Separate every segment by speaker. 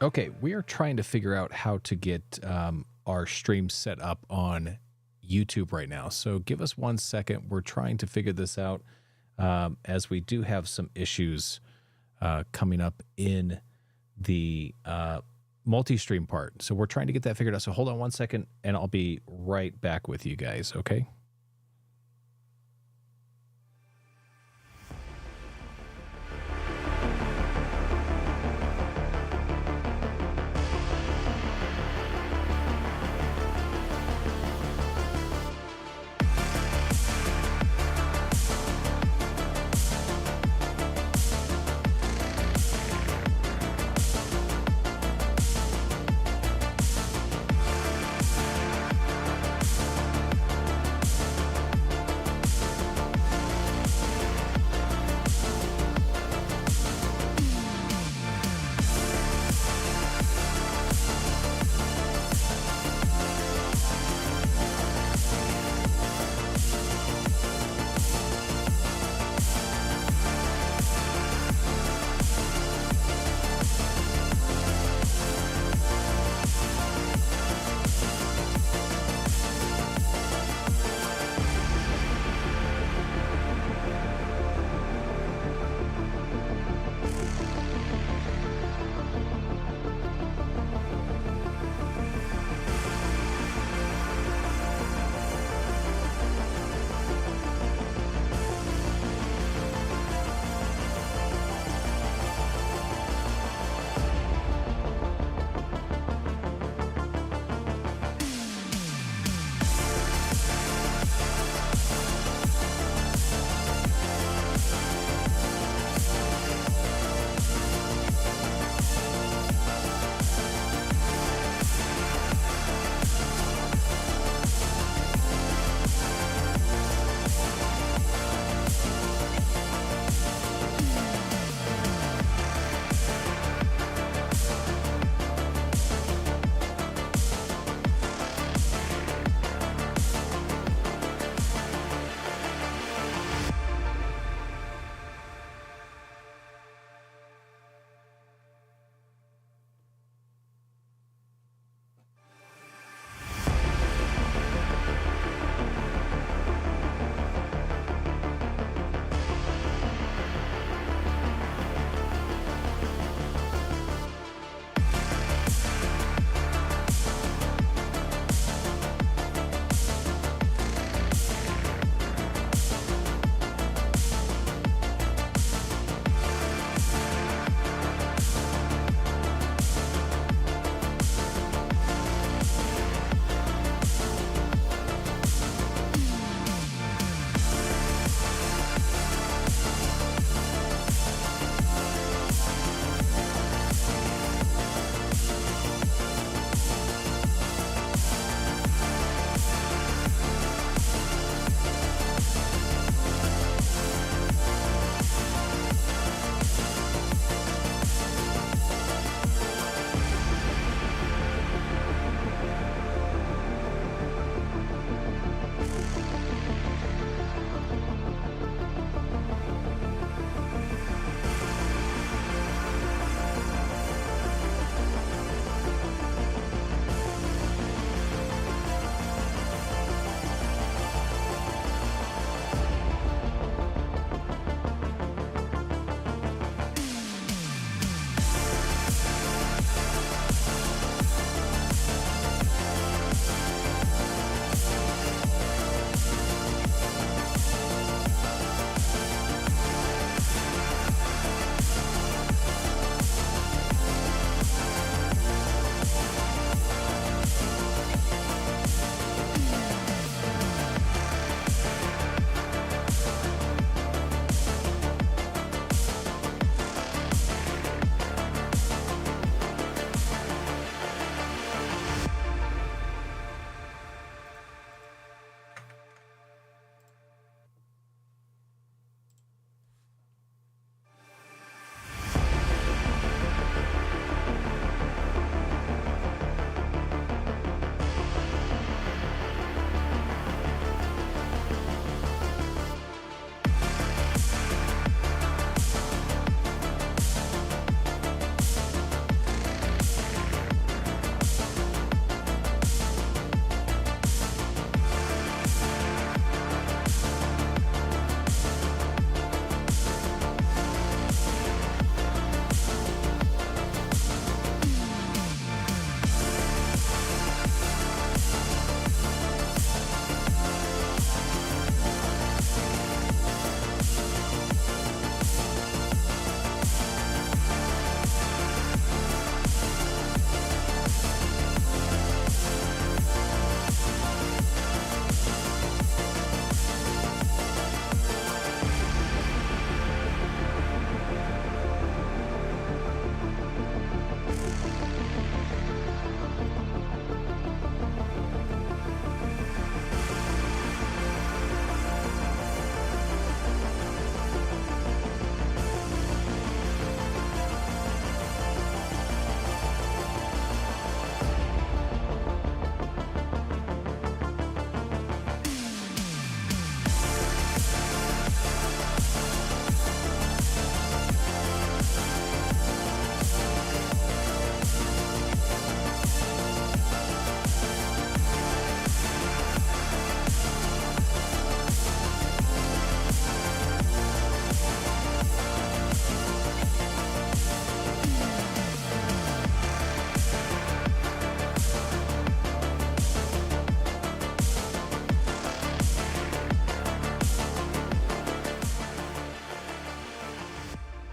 Speaker 1: Okay, we are trying to figure out how to get our stream set up on YouTube right now. So give us 1 second. We're trying to figure this out as we do have some issues coming up in the multi-stream part. So we're trying to get that figured out. So hold on 1 second and I'll be right back with you guys, okay?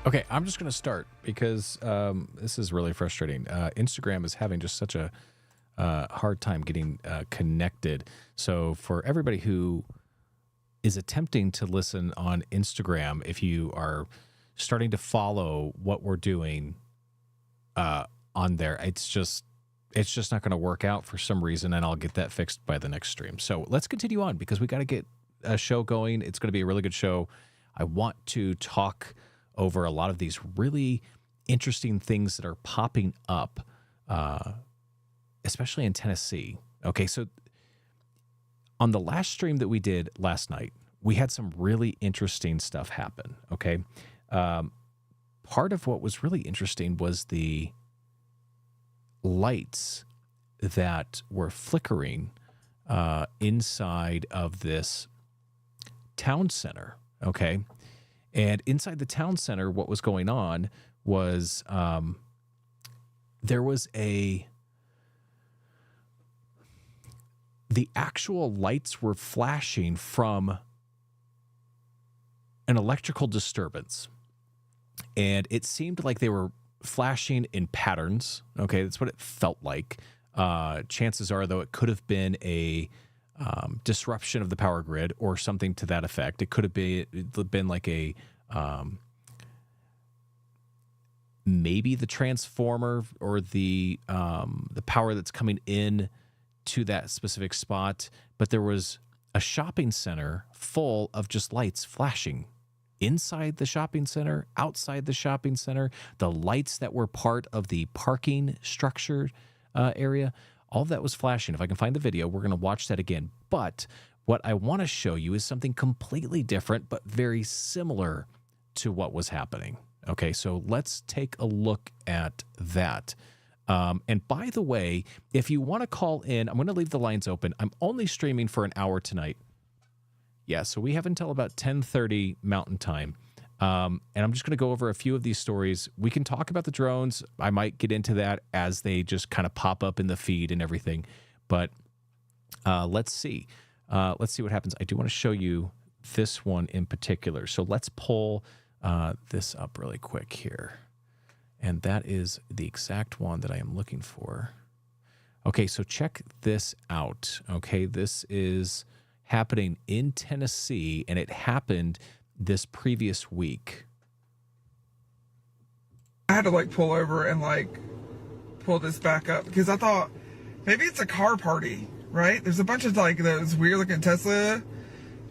Speaker 1: Okay, I'm just going to start because this is really frustrating. Instagram is having just such a hard time getting connected. So for everybody who is attempting to listen on Instagram, if you are starting to follow what we're doing on there, it's just not going to work out for some reason, and I'll get that fixed by the next stream. So let's continue on because we got to get a show going. It's going to be a really good show. I want to talk over a lot of these really interesting things that are popping up, especially in Tennessee. Okay, so on the last stream that we did last night, we had some really interesting stuff happen, okay? Part of what was really interesting was the lights that were flickering inside of this town center, okay? And inside the town center, what was going on was there was the actual lights were flashing from an electrical disturbance. And it seemed like they were flashing in patterns. Okay, that's what it felt like. Chances are, though, it could have been a disruption of the power grid or something to that effect. It could have been like a maybe the transformer or the power that's coming in to that specific spot. But there was a shopping center full of just lights flashing inside the shopping center, outside the shopping center, the lights that were part of the parking structure area. All of that was flashing. If I can find the video, we're going to watch that again. But what I want to show you is something completely different, but very similar to what was happening. Okay, so let's take a look at that. And by the way, if you want to call in, I'm going to leave the lines open. I'm only streaming for an hour tonight. Yeah, so we have until about 10:30 Mountain Time. And I'm just going to go over a few of these stories. We can talk about the drones. I might get into that as they just kind of pop up in the feed and everything. But let's see. Let's see what happens. I do want to show you this one in particular. So let's pull this up really quick here. And that is the exact one that I am looking for. Okay, so check this out. Okay, this is happening in Tennessee, and it happened this previous week.
Speaker 2: I had to like pull over and like pull this back up because I thought maybe it's a car party, right? There's a bunch of like those weird looking Tesla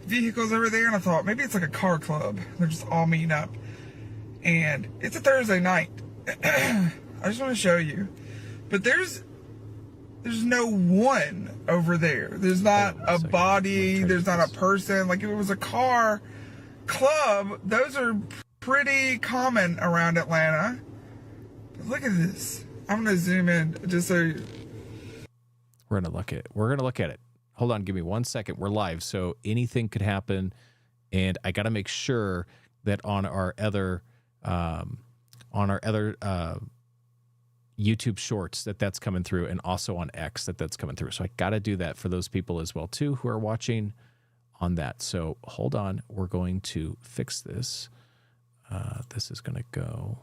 Speaker 2: vehicles over there, and I thought maybe it's like a car club. They're just all meeting up, and it's a Thursday night. I just want to show you, but there's no one over there. There's not a body. There's not a person. Like if it was a car club, those are pretty common around Atlanta. But look at this. I'm gonna zoom in just so
Speaker 1: we're gonna look at it. Hold on, give me 1 second. We're live, so anything could happen, and I got to make sure that on our other YouTube Shorts that's coming through, and also on X that's coming through. So I got to do that for those people as well too who are watching on that. So hold on, we're going to fix this. This is going to go.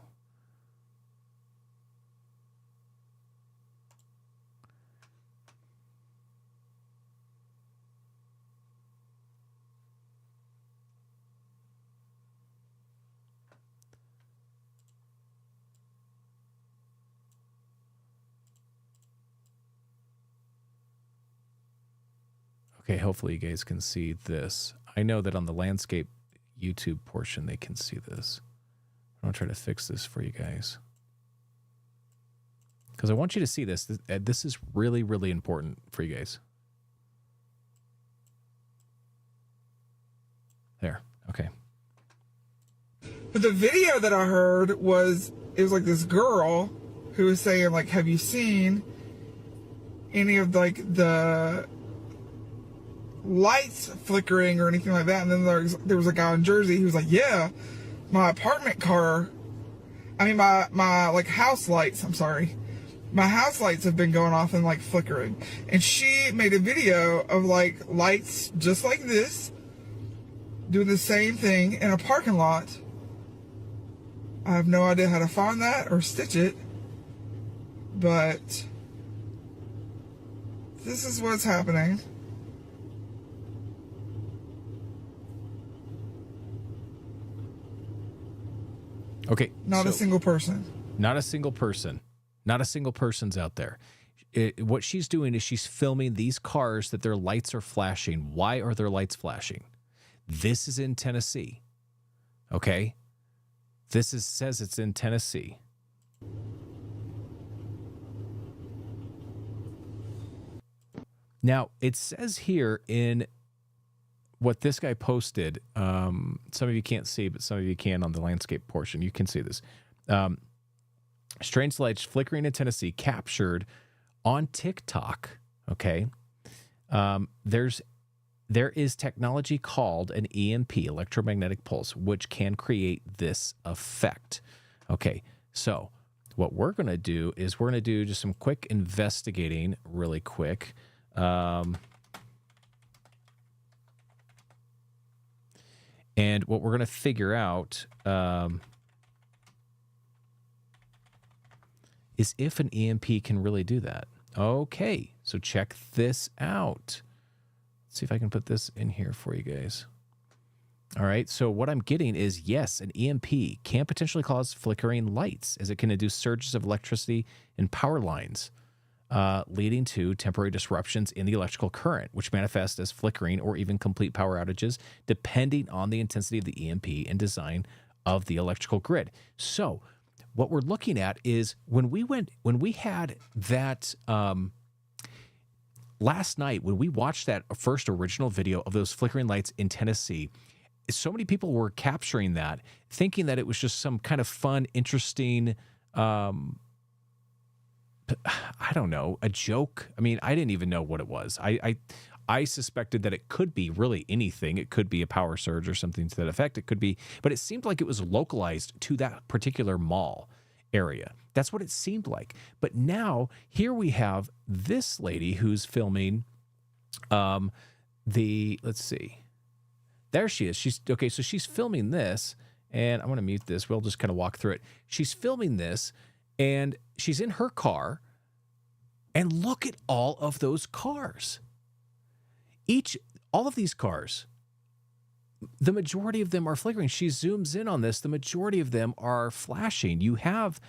Speaker 1: Okay, hopefully you guys can see this. I know that on the landscape YouTube portion, they can see this. I'm going to try to fix this for you guys, because I want you to see this. This is really, really important for you guys. There. Okay.
Speaker 2: But the video that I heard it was like this girl who was saying like, have you seen any of like the lights flickering or anything like that? And then there was a guy in Jersey who was like, yeah, my like house lights, my house lights have been going off and like flickering. And she made a video of like lights just like this doing the same thing in a parking lot. I have no idea how to find that or stitch it, but this is what's happening.
Speaker 1: Okay.
Speaker 2: Not a single person.
Speaker 1: Not a single person. Not a single person's out there. What she's doing is she's filming these cars that their lights are flashing. Why are their lights flashing? This is in Tennessee. Okay? Says it's in Tennessee. Now, it says here in what this guy posted, some of you can't see, but some of you can on the landscape portion. You can see this. Strange lights flickering in Tennessee captured on TikTok. Okay. There is technology called an EMP, electromagnetic pulse, which can create this effect. Okay. So what we're going to do is we're going to do just some quick investigating really quick. And what we're going to figure out is if an EMP can really do that. Okay, so check this out. Let's see if I can put this in here for you guys. All right, so what I'm getting is, yes, an EMP can potentially cause flickering lights as it can induce surges of electricity in power lines, leading to temporary disruptions in the electrical current, which manifest as flickering or even complete power outages, depending on the intensity of the EMP and design of the electrical grid. So what we're looking at is when we had that last night, when we watched that first original video of those flickering lights in Tennessee, so many people were capturing that, thinking that it was just some kind of fun, interesting, I don't know, a joke. I mean, I didn't even know what it was. I suspected that it could be really anything. It could be a power surge or something to that effect. It could be, but it seemed like it was localized to that particular mall area. That's what it seemed like. But now here we have this lady who's filming let's see. There she is. So she's filming this, and I'm going to mute this. We'll just kind of walk through it. She's filming this, and she's in her car, and look at all of those cars. All of these cars, the majority of them are flickering. She zooms in on this. The majority of them are flashing. You have,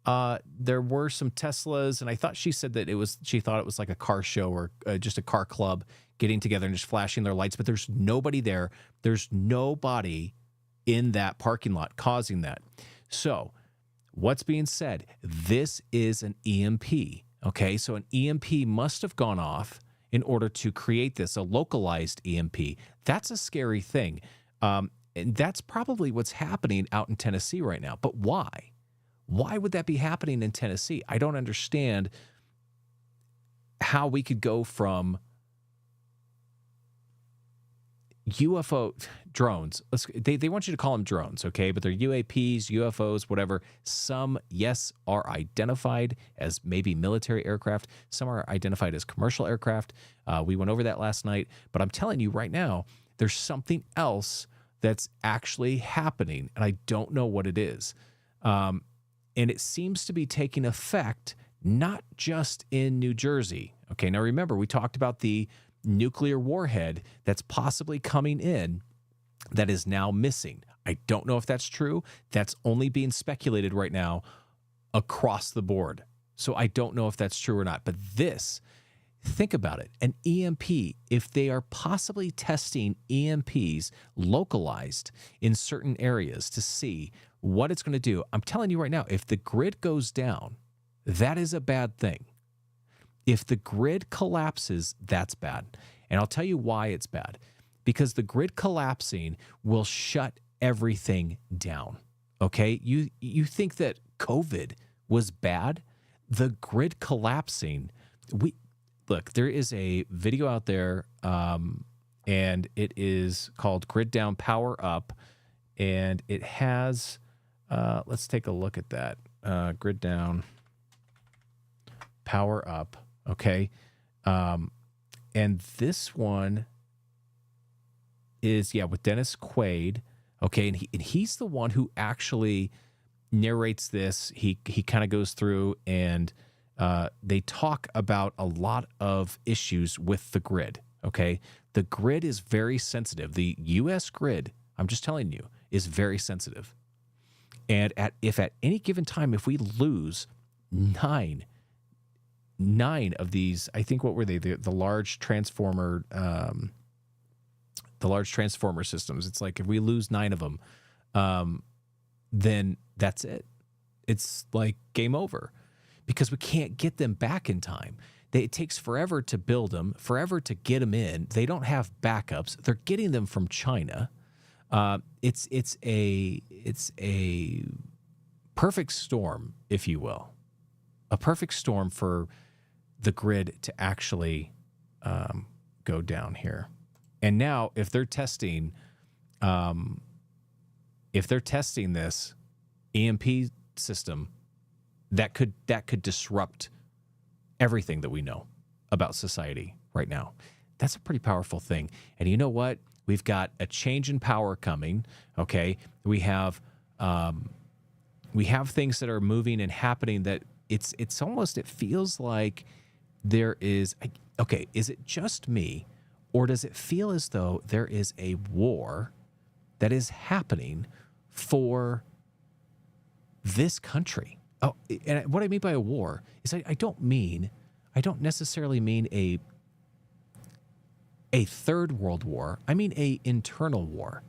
Speaker 1: there were some Teslas, and I thought she said that she thought it was like a car show or just a car club getting together and just flashing their lights, but there's nobody there. There's nobody in that parking lot causing that. So what's being said? This is an EMP. Okay, so an EMP must have gone off in order to create this, a localized EMP. That's a scary thing. And that's probably what's happening out in Tennessee right now. But why? Why would that be happening in Tennessee? I don't understand how we could go from UFO drones. They want you to call them drones, okay? But they're UAPs, UFOs, whatever. Some, yes, are identified as maybe military aircraft. Some are identified as commercial aircraft. We went over that last night. But I'm telling you right now, there's something else that's actually happening, and I don't know what it is. And it seems to be taking effect not just in New Jersey. Okay, now remember, we talked about the nuclear warhead that's possibly coming in that is now missing. I don't know if that's true. That's only being speculated right now across the board. So I don't know if that's true or not. But this, think about it, an EMP, if they are possibly testing EMPs localized in certain areas to see what it's going to do, I'm telling you right now, if the grid goes down, that is a bad thing. If the grid collapses, that's bad. And I'll tell you why it's bad. Because the grid collapsing will shut everything down. Okay? You think that COVID was bad? The grid collapsing, look, there is a video out there, and it is called Grid Down, Power Up, and it has, let's take a look at that. Grid Down, Power Up. Okay. And this one is, with Dennis Quaid. Okay. And he's the one who actually narrates this. He kind of goes through and they talk about a lot of issues with the grid. Okay, the grid is very sensitive. The U.S. grid, I'm just telling you, is very sensitive. And if at any given time, if we lose nine of these, I think, what were they? The large transformer, systems. It's like if we lose 9 of them, then that's it. It's like game over because we can't get them back in time. It takes forever to build them, forever to get them in. They don't have backups. They're getting them from China. It's a perfect storm, if you will, a perfect storm for the grid to actually go down here. And now, if they're testing this EMP system, that could disrupt everything that we know about society right now. That's a pretty powerful thing. And you know what? We've got a change in power coming. Okay, we have things that are moving and happening that it's almost, it feels like there is. Okay, is it just me, or does it feel as though there is a war that is happening for this country? Oh, and what I mean by a war is I don't necessarily mean a third world war. I mean a internal war,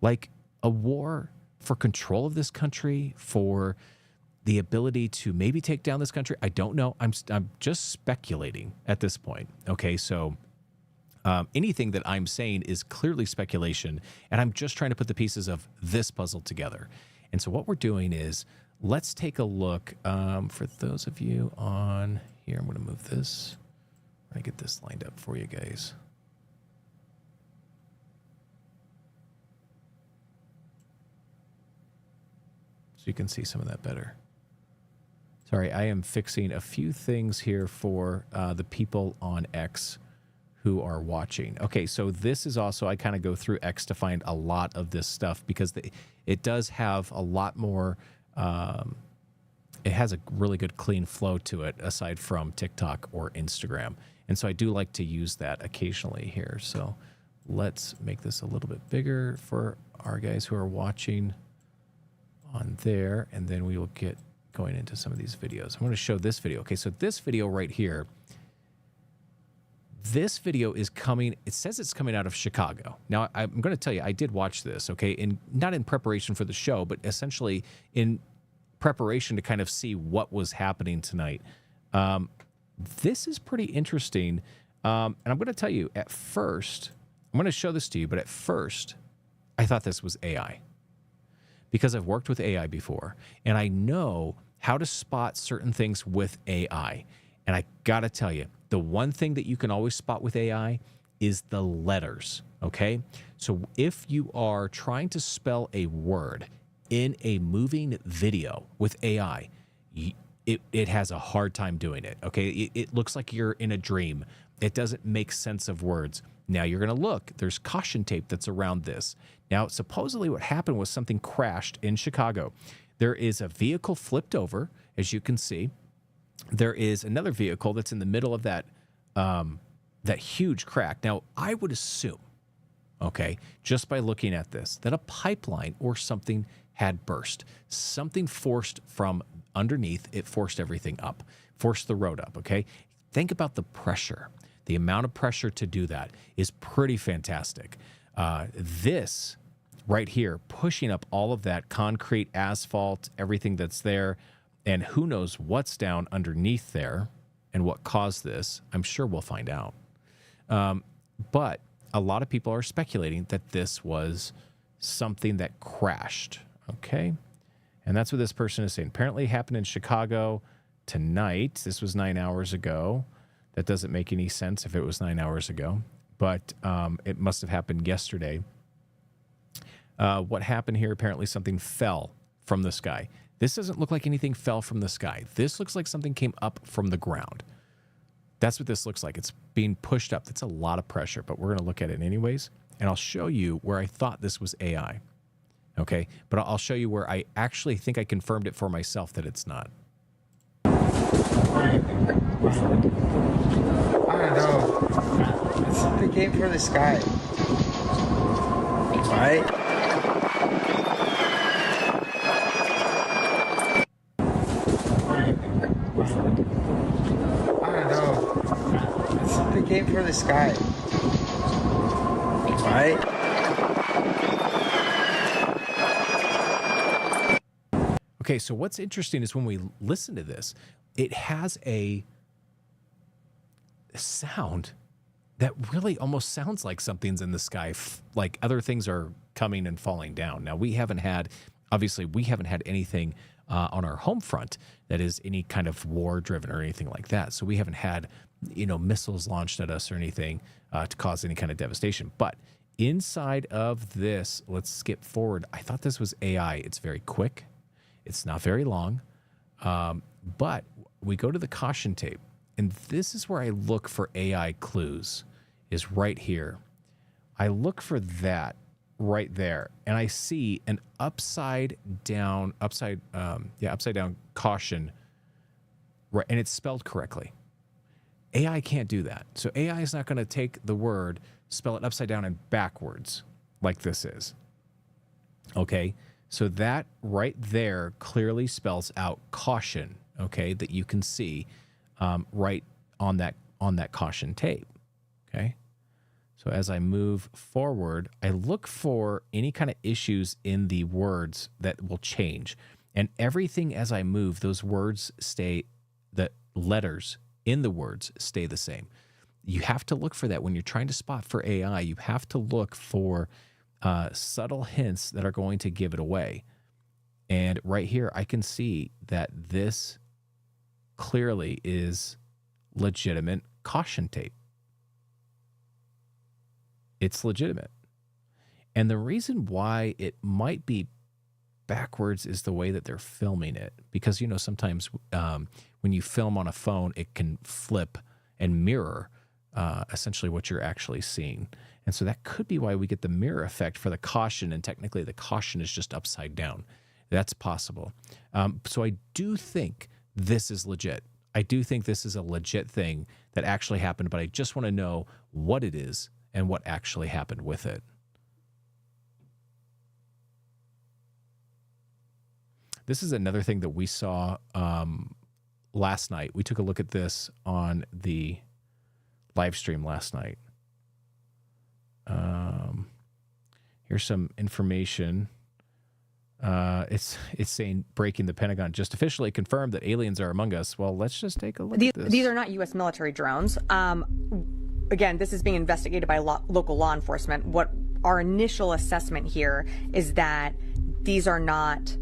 Speaker 1: like a war for control of this country, for the ability to maybe take down this country. I don't know. I'm just speculating at this point. Okay, so anything that I'm saying is clearly speculation, and I'm just trying to put the pieces of this puzzle together. And so what we're doing is, let's take a look. For those of you on here, I'm going to move this. I'm going to get this lined up for you guys. So you can see some of that better. Sorry, I am fixing a few things here for the people on X who are watching. Okay, so this is also, I kind of go through X to find a lot of this stuff because it does have a lot more. It has a really good clean flow to it aside from TikTok or Instagram. And so I do like to use that occasionally here. So let's make this a little bit bigger for our guys who are watching on there. And then we will get going into some of these videos. I want to show this video. Okay, so this video right here, this video is coming, it says it's coming out of Chicago. Now, I'm going to tell you, I did watch this, okay, not in preparation for the show, but essentially in preparation to kind of see what was happening tonight. This is pretty interesting. And I'm going to tell you, at first, I'm going to show this to you, but at first, I thought this was AI. Because I've worked with AI before, and I know how to spot certain things with AI. And I got to tell you, the one thing that you can always spot with AI is the letters, okay? So if you are trying to spell a word in a moving video with AI, it has a hard time doing it, okay? It looks like you're in a dream. It doesn't make sense of words. Now you're going to look. There's caution tape that's around this. Now, supposedly what happened was something crashed in Chicago. There is a vehicle flipped over, as you can see. There is another vehicle that's in the middle of that huge crack. Now, I would assume, okay, just by looking at this, that a pipeline or something had burst. Something forced from underneath. It forced everything up, forced the road up, okay? Think about the pressure. The amount of pressure to do that is pretty fantastic. This right here, pushing up all of that concrete, asphalt, everything that's there, and who knows what's down underneath there and what caused this. I'm sure we'll find out. But a lot of people are speculating that this was something that crashed, okay? And that's what this person is saying. Apparently it happened in Chicago tonight. This was 9 hours ago. That doesn't make any sense if it was 9 hours ago, but it must have happened yesterday. What happened here, apparently something fell from the sky. This doesn't look like anything fell from the sky. This looks like something came up from the ground. That's what this looks like. It's being pushed up. That's a lot of pressure, but we're going to look at it anyways. And I'll show you where I thought this was AI. Okay, but I'll show you where I actually think I confirmed it for myself that it's not.
Speaker 2: I don't know. It's the game for the sky. Right? I don't know. It's the game for the sky. Right?
Speaker 1: Okay, so what's interesting is when we listen to this, it has a sound that really almost sounds like something's in the sky, like other things are coming and falling down. Now, obviously, we haven't had anything on our home front that is any kind of war-driven or anything like that. So we haven't had, missiles launched at us or anything to cause any kind of devastation. But inside of this, let's skip forward. I thought this was AI. It's very quick. It's not very long, but we go to the caution tape, and this is where I look for AI clues, is right here. I look for that right there, and I see an upside down caution, right, and it's spelled correctly. AI can't do that. So AI is not going to take the word, spell it upside down and backwards like this is. Okay? So that right there clearly spells out caution, okay, that you can see right on that caution tape, okay? So as I move forward, I look for any kind of issues in the words that will change. And everything as I move, those words the letters in the words stay the same. You have to look for that when you're trying to spot for AI. You have to look for subtle hints that are going to give it away. And right here, I can see that this clearly is legitimate caution tape. It's legitimate. And the reason why it might be backwards is the way that they're filming it. Because, sometimes when you film on a phone, it can flip and mirror essentially what you're actually seeing. And so that could be why we get the mirror effect for the caution, and technically the caution is just upside down. That's possible. So I do think this is legit. I do think this is a legit thing that actually happened, but I just want to know what it is and what actually happened with it. This is another thing that we saw last night. We took a look at this on the live stream last night. Here's some information. It's saying breaking the Pentagon just officially confirmed that aliens are among us. Well, let's just take a look at this.
Speaker 3: These are not U.S. military drones. Again, this is being investigated by local law enforcement. What our initial assessment here is that these are not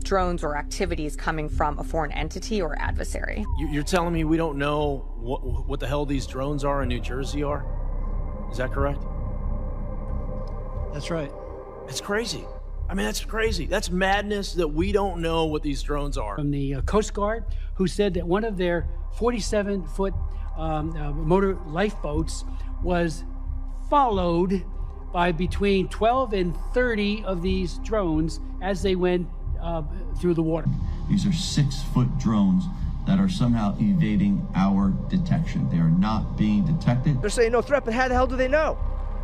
Speaker 3: drones or activities coming from a foreign entity or adversary.
Speaker 4: You're telling me we don't know what the hell these drones are in New Jersey are? Is that correct?
Speaker 5: That's right.
Speaker 4: It's crazy. I mean, that's crazy. That's madness that we don't know what these drones are.
Speaker 5: From the Coast Guard, who said that one of their 47-foot motor lifeboats was followed by between 12 and 30 of these drones as they went through the water.
Speaker 6: These are 6-foot drones that are somehow evading our detection. They are not being detected.
Speaker 7: They're saying no threat, but how the hell do they know?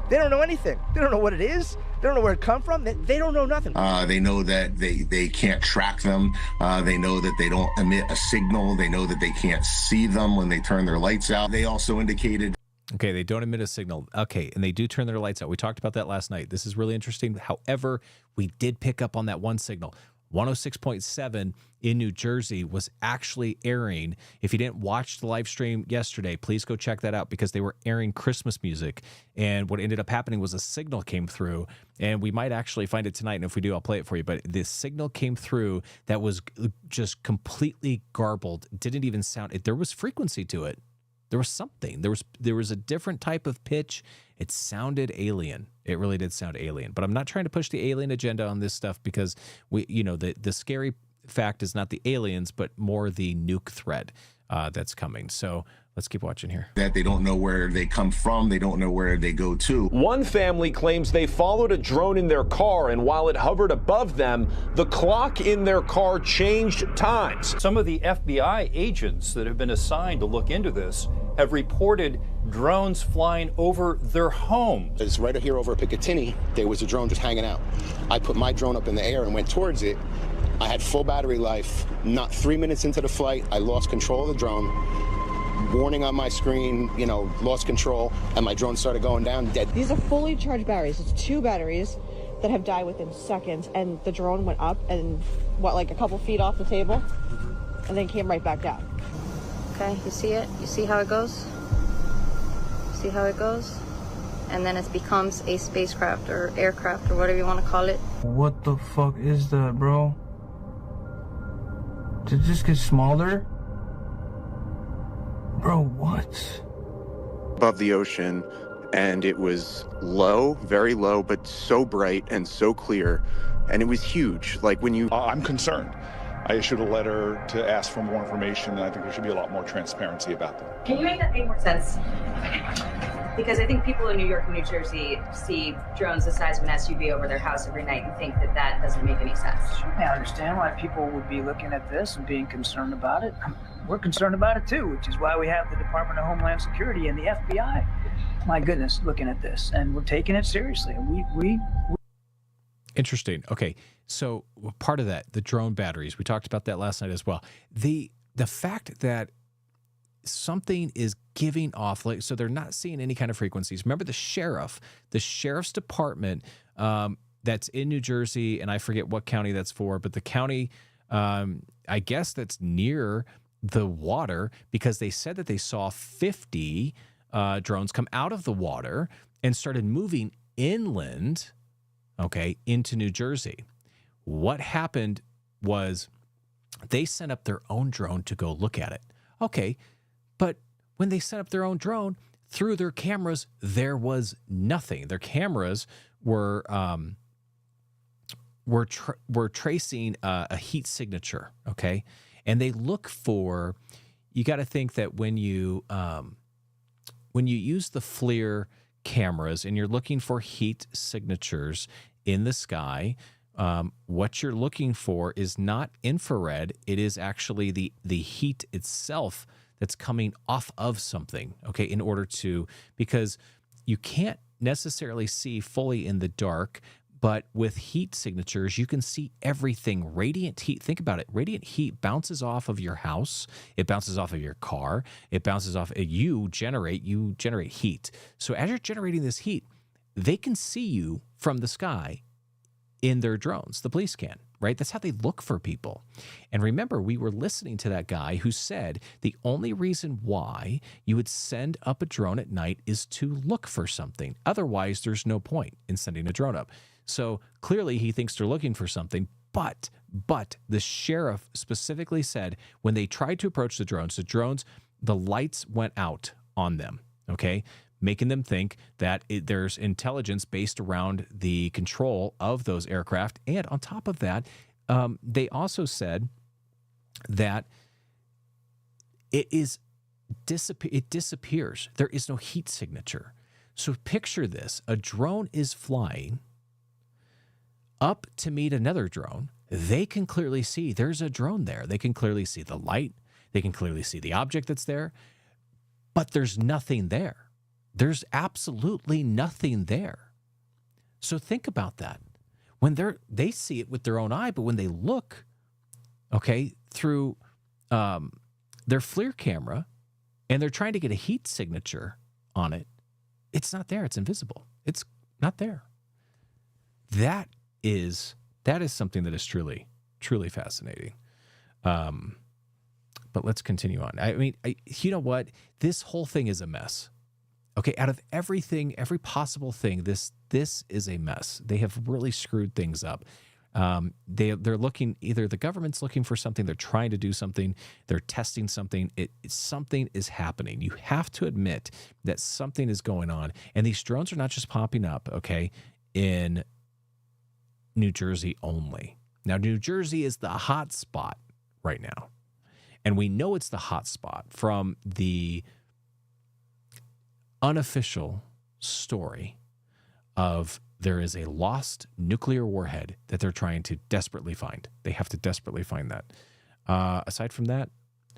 Speaker 7: They don't know anything. They don't know what it is. They don't know where it come from. They don't know nothing.
Speaker 8: They know that they can't track them. They know that they don't emit a signal. They know that they can't see them when they turn their lights out. They also indicated.
Speaker 1: Okay, they don't emit a signal. Okay, and they do turn their lights out. We talked about that last night. This is really interesting. However, we did pick up on that one signal. 106.7 in New Jersey was actually airing. If you didn't watch the live stream yesterday, please go check that out, because they were airing Christmas music. And what ended up happening was a signal came through, and we might actually find it tonight. And if we do, I'll play it for you. But this signal came through that was just completely garbled. Didn't even sound. There was frequency to it. There was something. There was a different type of pitch. It sounded alien. It really did sound alien. But I'm not trying to push the alien agenda on this stuff, because the scary fact is not the aliens, but more the nuke threat. that's coming. So let's keep watching here.
Speaker 8: That they don't know where they come from. They don't know where they go to.
Speaker 9: One family claims they followed a drone in their car, and while it hovered above them, the clock in their car changed times.
Speaker 10: Some of the FBI agents that have been assigned to look into this have reported drones flying over their homes.
Speaker 11: It's right here over Picatinny. There was a drone just hanging out. I put my drone up in the air and went towards it. I had full battery life. Not 3 minutes into the flight, I lost control of the drone. Warning on my screen, you know, lost control, and my drone started going down dead.
Speaker 12: These are fully charged batteries. It's 2 batteries that have died within seconds, and the drone went up and, like a couple feet off the table, and then came right back down.
Speaker 13: Okay, you see it? You see how it goes? See how it goes? And then it becomes a spacecraft or aircraft or whatever you want to call it.
Speaker 14: What the fuck is that, bro? Did it just get smaller? Bro, what?
Speaker 15: Above the ocean, and it was low, very low, but so bright and so clear, and it was huge. Like when you...
Speaker 16: I'm concerned. I issued a letter to ask for more information, and I think there should be a lot more transparency about that.
Speaker 17: Can you make that make more sense? Because I think people in New York and New Jersey see drones the size of an SUV over their house every night and think that that doesn't make any sense.
Speaker 18: I understand why people would be looking at this and being concerned about it. We're concerned about it too, which is why we have the Department of Homeland Security and the FBI. My goodness, looking at this, and we're taking it seriously. And we
Speaker 1: Interesting. Okay, so part of that, the drone batteries, we talked about that last night as well. The fact that something is giving off, like, so they're not seeing any kind of frequencies. Remember the sheriff's department that's in New Jersey, and I forget what county that's for, but the county, I guess that's near the water, because they said that they saw 50 drones come out of the water and started moving inland, okay, into New Jersey. What happened was they sent up their own drone to go look at it. Okay, but when they set up their own drone, through their cameras, there was nothing. Their cameras were tracing a heat signature, okay? And they look for, you got to think that when you use the FLIR cameras and you're looking for heat signatures in the sky, what you're looking for is not infrared. It is actually the heat itself that's coming off of something, okay, in order to, because you can't necessarily see fully in the dark, but with heat signatures, you can see everything. Radiant heat, think about it. Radiant heat bounces off of your house. It bounces off of your car. It bounces off, you generate heat. So as you're generating this heat, they can see you from the sky in their drones. The police can, right? That's how they look for people. And remember, we were listening to that guy who said the only reason why you would send up a drone at night is to look for something. Otherwise, there's no point in sending a drone up. So clearly he thinks they're looking for something, but the sheriff specifically said when they tried to approach the drones, the lights went out on them, okay? Making them think that there's intelligence based around the control of those aircraft. And on top of that, they also said that it disappears. There is no heat signature. So picture this. A drone is flying up to meet another drone. They can clearly see there's a drone there. They can clearly see the light. They can clearly see the object that's there. But there's nothing there. There's absolutely nothing there. So think about that. When they see it with their own eye, but when they look, okay, through their FLIR camera, and they're trying to get a heat signature on it, it's not there. It's invisible. It's not there. That is something that is truly, truly fascinating. But let's continue on. I mean, you know what? This whole thing is a mess. Okay, out of everything, every possible thing, this is a mess. They have really screwed things up. They're looking, either the government's looking for something, they're trying to do something, they're testing something. Something is happening. You have to admit that something is going on. And these drones are not just popping up, okay, in New Jersey only. Now, New Jersey is the hot spot right now. And we know it's the hot spot from the unofficial story of there is a lost nuclear warhead that they're trying to desperately find. They have to desperately find that. Aside from that,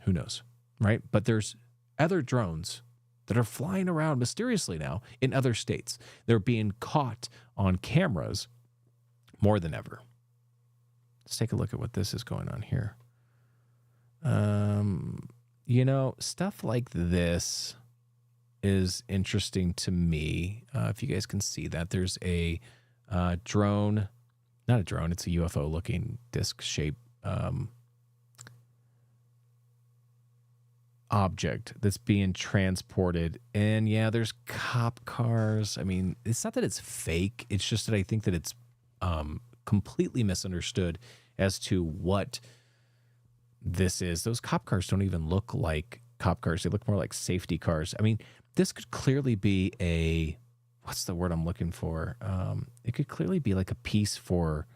Speaker 1: who knows, right? But there's other drones that are flying around mysteriously now in other states. They're being caught on cameras more than ever. Let's take a look at what this is going on here. You know, stuff like this is interesting to me. If you guys can see that, there's a drone, not a drone, it's a UFO looking disc shape object that's being transported. And yeah, there's cop cars. I mean, it's not that it's fake. It's just that I think that it's completely misunderstood as to what this is. Those cop cars don't even look like cop cars. They look more like safety cars. I mean, this could clearly be a, what's the word I'm looking for? It could clearly be like a piece for,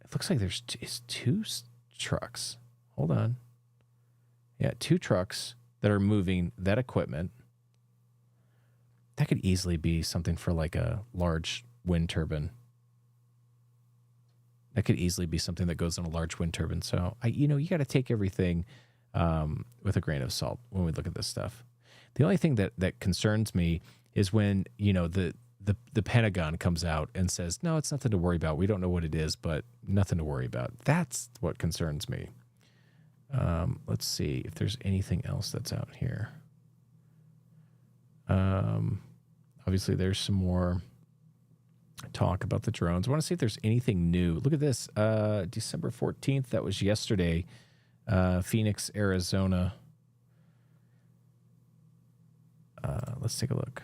Speaker 1: it looks like there's two trucks. Hold on. Yeah, 2 trucks that are moving that equipment. That could easily be something for like a large wind turbine. That could easily be something that goes on a large wind turbine. So, you got to take everything with a grain of salt when we look at this stuff. The only thing that concerns me is when, the Pentagon comes out and says, no, it's nothing to worry about. We don't know what it is, but nothing to worry about. That's what concerns me. Let's see if there's anything else that's out here. Obviously, there's some more talk about the drones. I want to see if there's anything new. Look at this. December 14th, that was yesterday. Phoenix, Arizona. Let's take a look.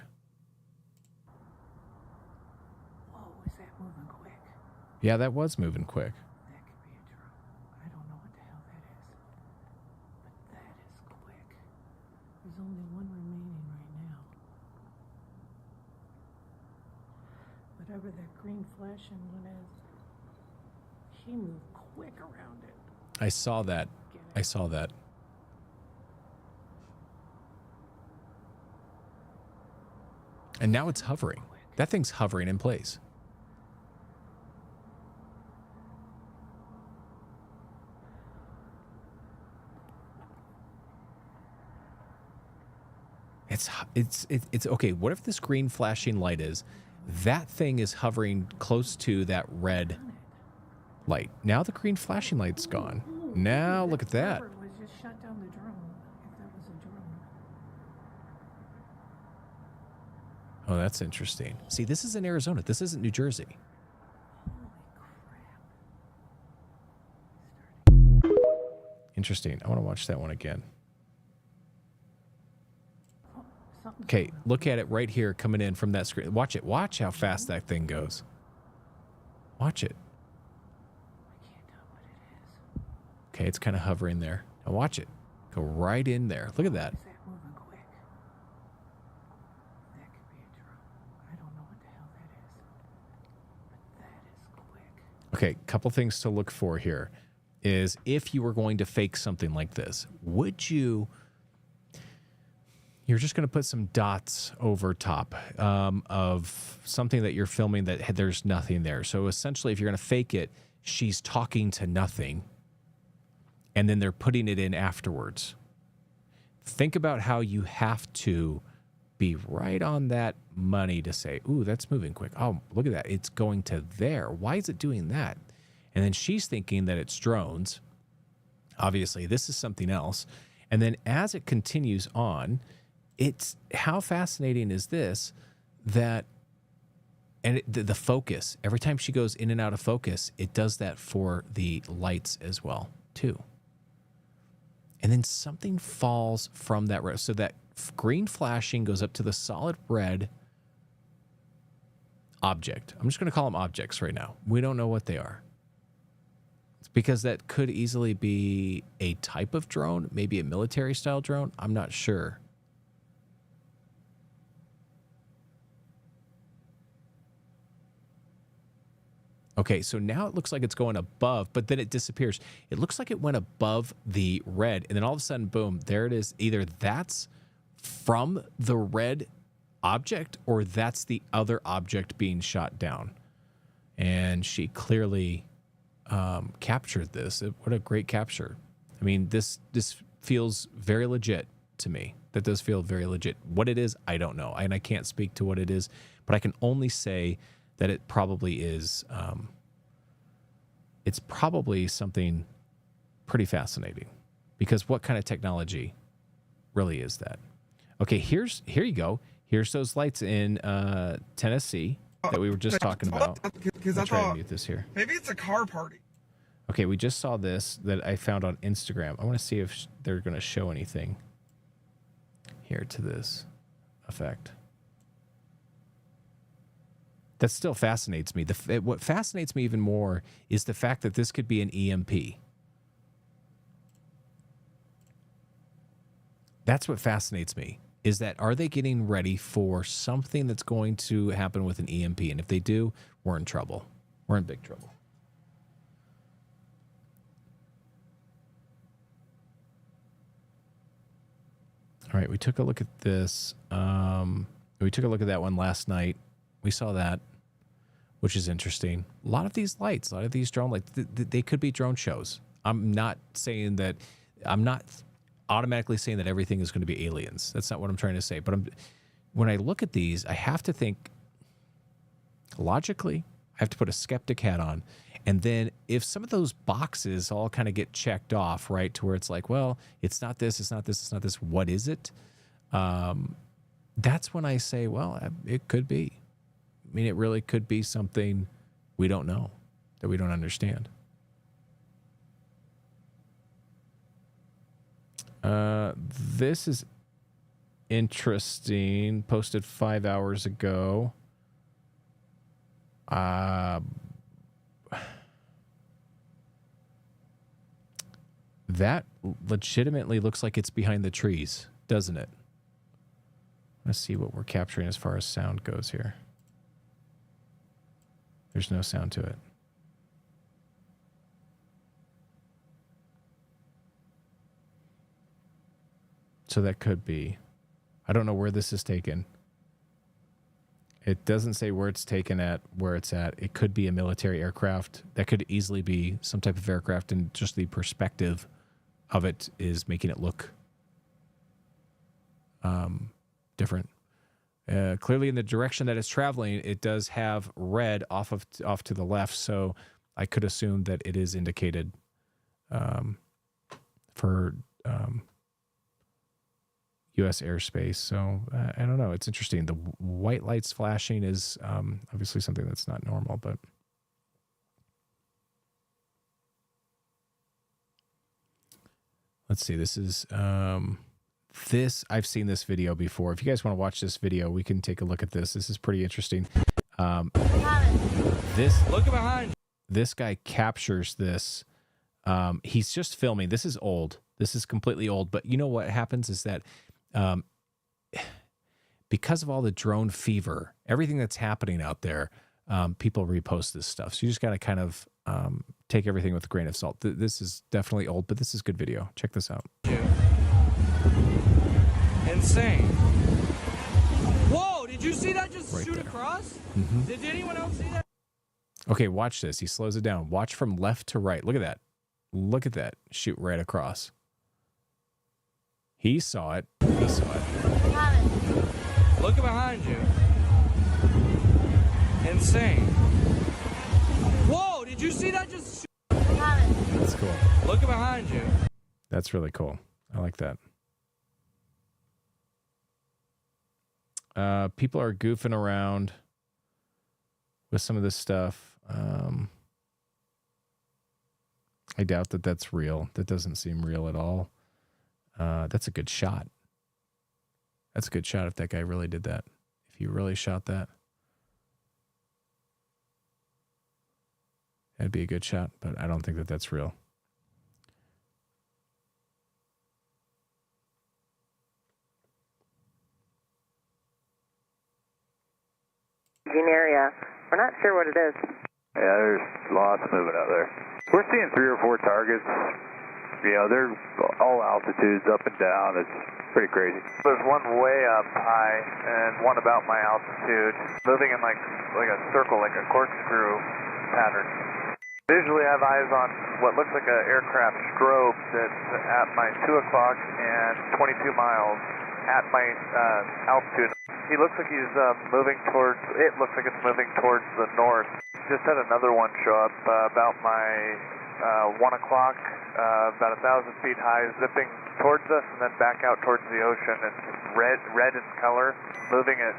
Speaker 14: Whoa, is that moving quick?
Speaker 1: Yeah, that was moving quick.
Speaker 14: That could be a drone. I don't know what the hell that is. But that is quick. There's only one remaining right now. Whatever that green flashing one is, he moved quick around it.
Speaker 1: I saw that. And now it's hovering. That thing's hovering in place. It's okay. What if this green flashing light is? That thing is hovering close to that red light. Now the green flashing light's gone. Now look at that.
Speaker 14: Was just shut down the drone. If that was a drone.
Speaker 1: Oh, that's interesting. See, this is in Arizona. This isn't New Jersey. Interesting. I want to watch that one again. Okay, look at it right here coming in from that screen. Watch it. Watch how fast that thing goes. Watch it. Okay, it's kind of hovering there. Now watch it. Go right in there. Look at that. Okay, couple things to look for here is if you were going to fake something like this, would you're just going to put some dots over top of something that you're filming that there's nothing there. So essentially, if you're going to fake it, she's talking to nothing, and then they're putting it in afterwards. Think about how you have to be right on that money to say, ooh, that's moving quick. Oh, look at that. It's going to there. Why is it doing that? And then she's thinking that it's drones. Obviously, this is something else. And then as it continues on, it's how fascinating is this that, and the focus, every time she goes in and out of focus, it does that for the lights as well, too. And then something falls from that red. So that green flashing goes up to the solid red object. I'm just going to call them objects right now. We don't know what they are. It's because that could easily be a type of drone, maybe a military style drone. I'm not sure. Okay, so now it looks like it's going above, but then it disappears. It looks like it went above the red, and then all of a sudden, boom, there it is. Either that's from the red object or that's the other object being shot down. And she clearly captured this. What a great capture. I mean, this feels very legit to me. That does feel very legit. What it is, I don't know. And I can't speak to what it is, but I can only say that it probably is, it's probably something pretty fascinating, because what kind of technology really is that? Okay, here you go. Here's those lights in Tennessee that we were just talking about.
Speaker 2: Because I
Speaker 1: try to
Speaker 2: thought
Speaker 1: mute this here.
Speaker 2: maybe it's a car party.
Speaker 1: Okay, we just saw this that I found on Instagram. I want to see if they're going to show anything here to this effect. That still fascinates me. What fascinates me even more is the fact that this could be an EMP. That's what fascinates me, is that are they getting ready for something that's going to happen with an EMP? And if they do, we're in trouble. We're in big trouble. All right, we took a look at this. We took a look at that one last night. We saw that, which is interesting. A lot of these lights, a lot of these drone lights, they could be drone shows. I'm not saying that, I'm not automatically saying that everything is going to be aliens. That's not what I'm trying to say. But when I look at these, I have to think logically. I have to put a skeptic hat on. And then if some of those boxes all kind of get checked off, right, to where it's like, well, it's not this, it's not this, it's not this, what is it? That's when I say, well, it could be. I mean, it really could be something we don't know, that we don't understand. This is interesting. Posted 5 hours ago. That legitimately looks like it's behind the trees, doesn't it? Let's see what we're capturing as far as sound goes here. There's no sound to it. So that could be. I don't know where this is taken. It doesn't say where it's taken at, where it's at. It could be a military aircraft. That could easily be some type of aircraft, and just the perspective of it is making it look different. Clearly in the direction that it's traveling, it does have red off to the left, so I could assume that it is indicated for U.S. airspace. So I don't know. It's interesting. The white lights flashing is obviously something that's not normal, but let's see. This is this. I've seen this video before. If you guys want to watch this video, we can take a look at this. This is pretty interesting. Look behind you. This guy captures this. He's just filming. This is old. This is completely old. But you know what happens is that because of all the drone fever, everything that's happening out there, people repost this stuff. So you just got to kind of take everything with a grain of salt. This is definitely old, but this is good video. Check this out.
Speaker 19: Insane. Whoa, did you see that just
Speaker 1: right
Speaker 19: shoot
Speaker 1: there.
Speaker 19: across?
Speaker 1: Mm-hmm.
Speaker 19: Did anyone else see that?
Speaker 1: Okay, watch this. He slows it down. Watch from left to right. Look at that. Look at that. Shoot right across. He saw it. He saw it.
Speaker 19: Look behind you. Insane. Whoa, did you see that just shoot?
Speaker 1: That's cool.
Speaker 19: Look behind you.
Speaker 1: That's really cool. I like that. People are goofing around with some of this stuff. I doubt that that's real. That doesn't seem real at all. That's a good shot. That's a good shot if that guy really did that. If he really shot that. That'd be a good shot, but I don't think that that's real.
Speaker 20: Area. We're not sure what it is. Yeah, there's lots moving out there. We're seeing 3 or 4 targets. You know, they're all altitudes, up and down. It's pretty crazy. There's one way up high and one about my altitude, moving in like a circle, like a corkscrew pattern. Visually, I have eyes on what looks like an aircraft strobe that's at my 2 o'clock and 22 miles at my altitude. He looks like he's moving towards, it looks like it's moving towards the north. Just had another one show up about my 1 o'clock, about 1,000 feet high, zipping towards us and then back out towards the ocean. It's red in color, moving at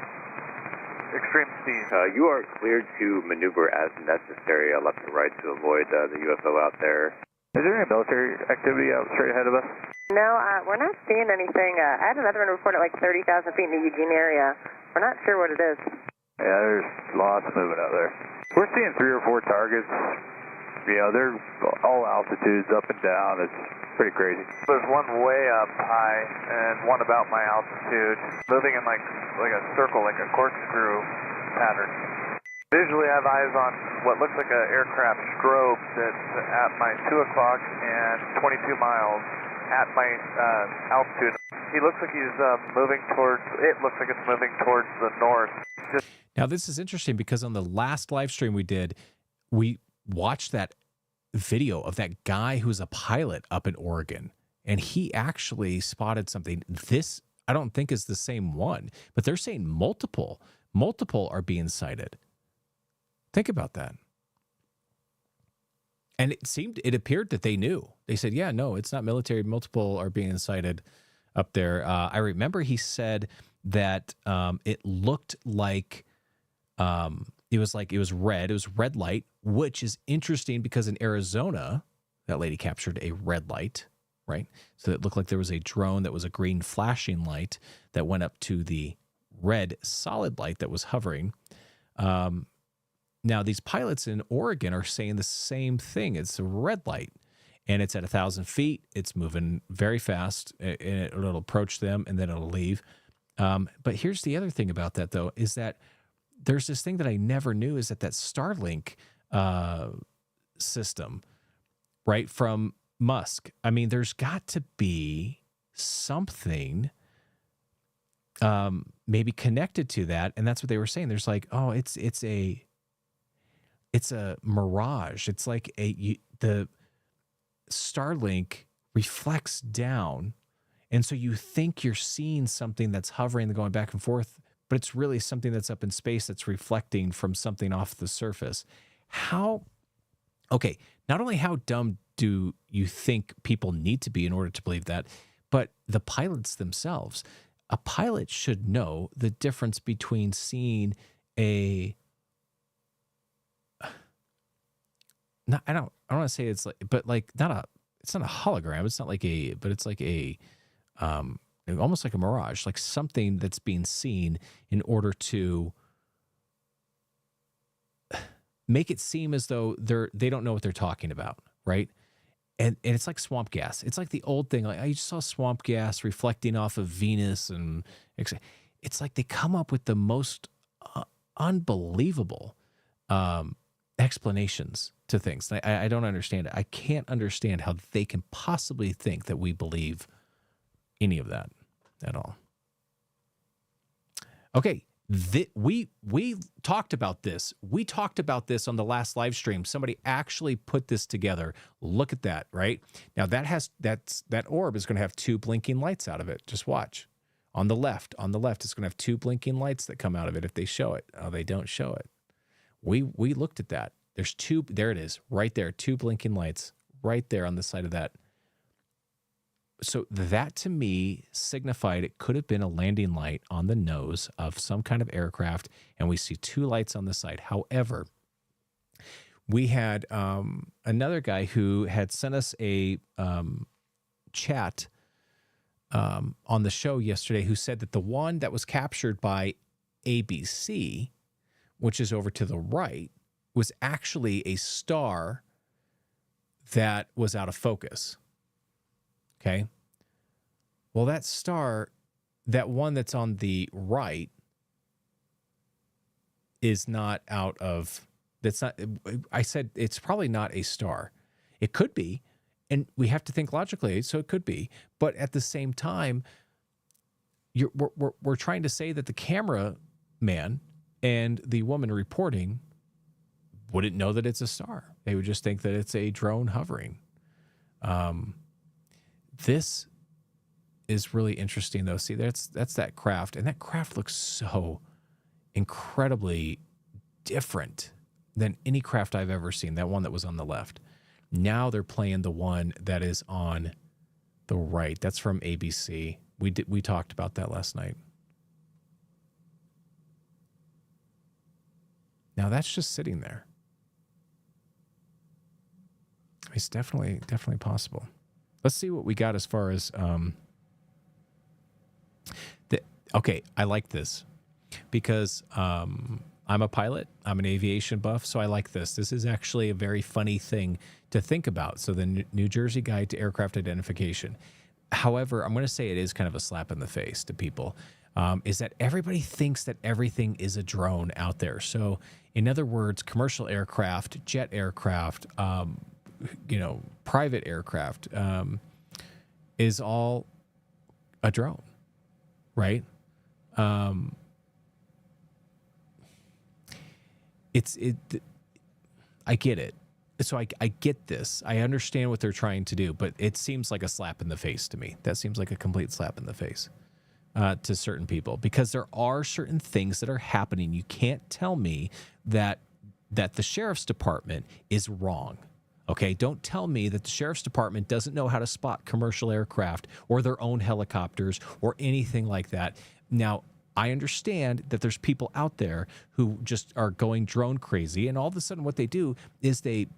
Speaker 20: extreme speed.
Speaker 21: You are cleared to maneuver as necessary left and right to avoid the UFO out there.
Speaker 20: Is there any military activity out straight ahead of us?
Speaker 22: No, we're not seeing anything. I had another one report at like 30,000 feet in the Eugene area. We're not sure what it is.
Speaker 20: Yeah, there's lots moving out there. We're seeing 3 or 4 targets. You know, they're all altitudes, up and down. It's pretty crazy. There's one way up high and one about my altitude, moving in like a circle, like a corkscrew pattern. Visually, I have eyes on what looks like an aircraft strobe that's at my 2 o'clock and 22 miles at my altitude. He looks like he's moving towards, it looks like it's moving towards the north.
Speaker 1: Now, this is interesting because on the last live stream we did, we watched that video of that guy who's a pilot up in Oregon, and he actually spotted something. This, I don't think, is the same one, but they're saying multiple are being sighted. Think about that. And it appeared that they knew. They said, yeah, no, it's not military. Multiple are being sighted up there. I remember he said that it looked like it was red. It was red light, which is interesting because in Arizona, that lady captured a red light, right? So it looked like there was a drone that was a green flashing light that went up to the red solid light that was hovering. Now, these pilots in Oregon are saying the same thing. It's a red light, and it's at 1,000 feet. It's moving very fast, and it'll approach them, and then it'll leave. But here's the other thing about that, though, is that there's this thing that I never knew is that Starlink system, right, from Musk. I mean, there's got to be something maybe connected to that, and that's what they were saying. There's like, oh, it's a mirage. It's like the Starlink reflects down, and so you think you're seeing something that's hovering and going back and forth, but it's really something that's up in space that's reflecting from something off the surface. Okay, not only how dumb do you think people need to be in order to believe that, but the pilots themselves. A pilot should know the difference between seeing I don't want to say it's like, but like it's not a hologram. It's not like but it's like almost like a mirage, like something that's being seen in order to make it seem as though they don't know what they're talking about, right? And it's like swamp gas. It's like the old thing. Like I just saw swamp gas reflecting off of Venus, and it's like they come up with the most unbelievable explanations to things. I don't understand it. I can't understand how they can possibly think that we believe any of that at all. Okay, we talked about this. We talked about this on the last live stream. Somebody actually put this together. Look at that, right? Now that orb is going to have 2 blinking lights out of it. Just watch. On the left, it's going to have 2 blinking lights that come out of it if they show it. Oh, they don't show it. We looked at that. There's 2, there it is, right there, 2 blinking lights right there on the side of that. So that to me signified it could have been a landing light on the nose of some kind of aircraft, and we see 2 lights on the side. However, we had another guy who had sent us a chat on the show yesterday who said that the one that was captured by ABC, which is over to the right, was actually a star that was out of focus. Okay. Well, that star, that one that's on the right, is not out of That's not, I said it's probably not a star. It could be, and we have to think logically, so it could be. But at the same time, we're trying to say that the camera man and the woman reporting wouldn't know that it's a star. They would just think that it's a drone hovering. This is really interesting, though. See, that's that craft, and that craft looks so incredibly different than any craft I've ever seen. That one that was on the left. Now they're playing the one that is on the right. That's from ABC. We talked about that last night. Now that's just sitting there. It's definitely possible. Let's see what we got as far as okay, I like this because I'm a pilot. I'm an aviation buff, so I like this. This is actually a very funny thing to think about. So the New Jersey Guide to Aircraft Identification. However, I'm going to say it is kind of a slap in the face to people, is that everybody thinks that everything is a drone out there. So in other words, commercial aircraft, jet aircraft, private aircraft is all a drone, right? I get it. So I get this. I understand what they're trying to do, but it seems like a slap in the face to me. That seems like a complete slap in the face to certain people, because there are certain things that are happening. You can't tell me that the sheriff's department is wrong. Okay, don't tell me that the sheriff's department doesn't know how to spot commercial aircraft or their own helicopters or anything like that. Now, I understand that there's people out there who just are going drone crazy, and all of a sudden what they do is they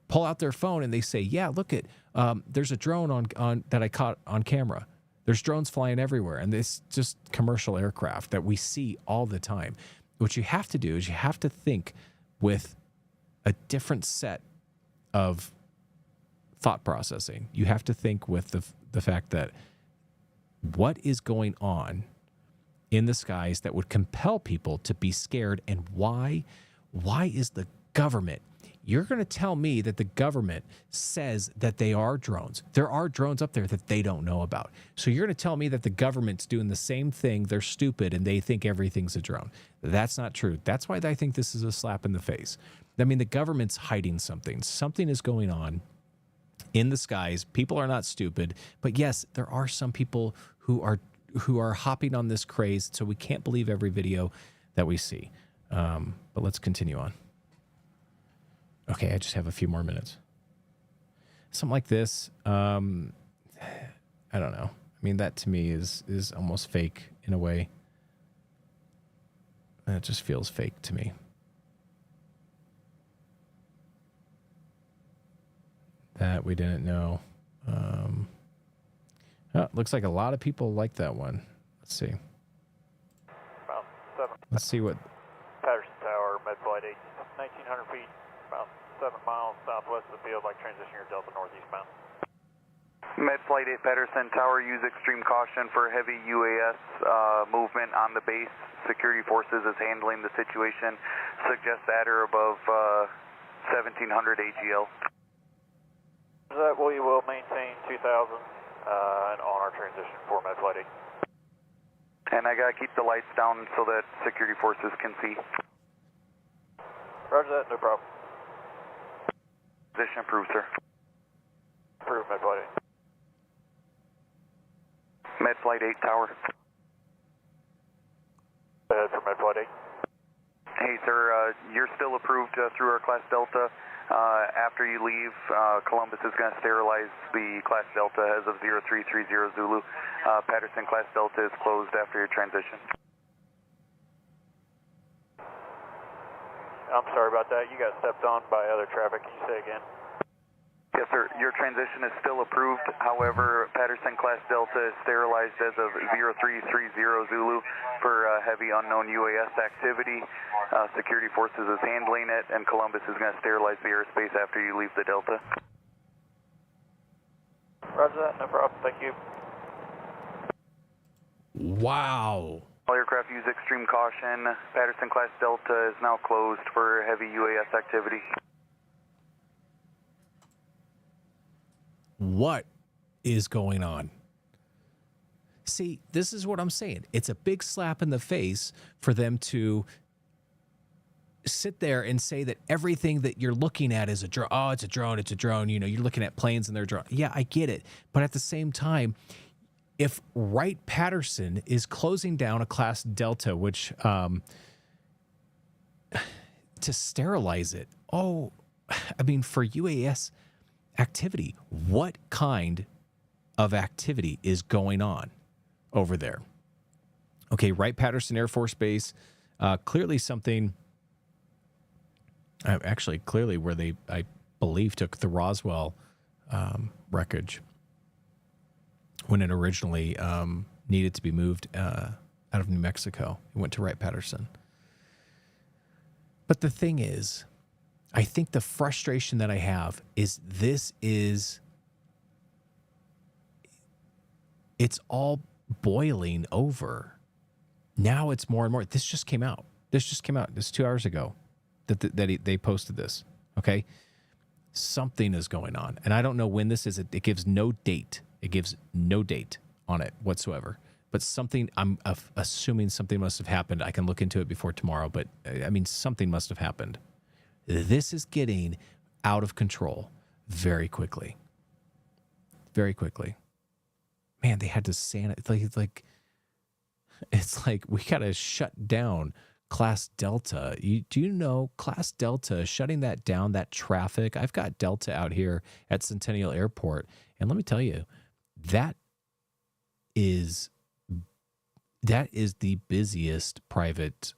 Speaker 1: pull out their phone and they say, yeah, look at, there's a drone on that I caught on camera. There's drones flying everywhere, and it's just commercial aircraft that we see all the time. What you have to do is you have to think with a different set of thought processing. You have to think with the fact that what is going on in the skies that would compel people to be scared, and why is the government? You're going to tell me that the government says that they are drones. There are drones up there that they don't know about. So you're going to tell me that the government's doing the same thing. They're stupid and they think everything's a drone. That's not true. That's why I think this is a slap in the face. I mean, the government's hiding something. Something is going on in the skies. People are not stupid, but yes, there are some people who are hopping on this craze. So we can't believe every video that we see. But let's continue on. Okay, I just have a few more minutes. Something like this, I don't know. I mean, that to me is almost fake in a way. It just feels fake to me. That we didn't know. Looks like a lot of people like that one. Let's see.
Speaker 20: About 7.
Speaker 1: Let's see what.
Speaker 20: Patterson Tower, med flight 8, 1,900 feet, about 7 miles southwest of the field, like transition your Delta northeastbound.
Speaker 3: Med flight 8 Patterson Tower, use extreme caution for heavy UAS movement on the base. Security forces is handling the situation. Suggest at or above 1,700 AGL.
Speaker 20: That we will maintain 2,000 and on our transition for med flight 8.
Speaker 3: And I gotta keep the lights down so that security forces can see.
Speaker 20: Roger that, no problem.
Speaker 3: Position approved, sir.
Speaker 20: Approved, med flight 8.
Speaker 3: Med flight 8 Tower.
Speaker 20: Ahead for med flight 8.
Speaker 3: Hey, sir, you're still approved through our Class Delta. After you leave, Columbus is going to sterilize the Class Delta as of 0330 Zulu. Patterson Class Delta is closed after your transition.
Speaker 20: I'm sorry about that. You got stepped on by other traffic. Can you say again?
Speaker 3: Yes, sir. Your transition is still approved. However, Patterson Class Delta is sterilized as of 0330 Zulu for heavy unknown UAS activity. Security Forces is handling it, and Columbus is going to sterilize the airspace after you leave the Delta.
Speaker 20: Roger that. No problem. Thank you.
Speaker 1: Wow.
Speaker 3: All aircraft use extreme caution. Patterson-class Delta is now closed for heavy UAS activity.
Speaker 1: What is going on? See, this is what I'm saying. It's a big slap in the face for them to sit there and say that everything that you're looking at is a drone. Oh, it's a drone. It's a drone. You know, you're looking at planes and they're drone. Yeah, I get it. But at the same time, if Wright-Patterson is closing down a class Delta, which to sterilize it, oh, I mean, for UAS activity, what kind of activity is going on over there? Okay, Wright-Patterson Air Force Base, clearly something, actually clearly where they, I believe, took the Roswell wreckage when it originally needed to be moved out of New Mexico. It went to Wright-Patterson. But the thing is, I think the frustration that I have is it's all boiling over. Now it's more and more. This just came out. This 2 hours ago that they posted this. Okay. Something is going on. And I don't know when this is. It gives no date. It gives no date on it whatsoever. But something, I'm assuming something must have happened. I can look into it before tomorrow. But I mean, something must have happened. This is getting out of control very quickly. Very quickly. Man, they had to sanitize. It's like we got to shut down Class Delta. Do you know Class Delta, shutting that down, that traffic? I've got Delta out here at Centennial Airport. And let me tell you, that is the busiest private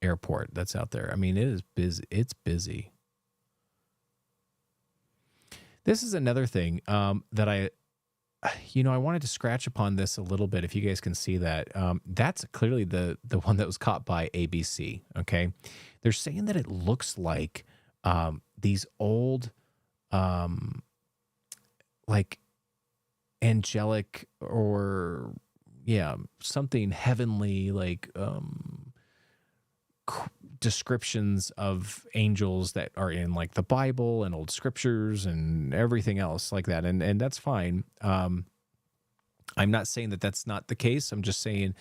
Speaker 1: airport that's out there. I mean, it is busy. It's busy. This is another thing that I wanted to scratch upon this a little bit. If you guys can see that, that's clearly the one that was caught by ABC. Okay. They're saying that it looks like these old, like angelic or something heavenly, like, descriptions of angels that are in like the Bible and old scriptures and everything else like that. And that's fine. I'm not saying that that's not the case. I'm just saying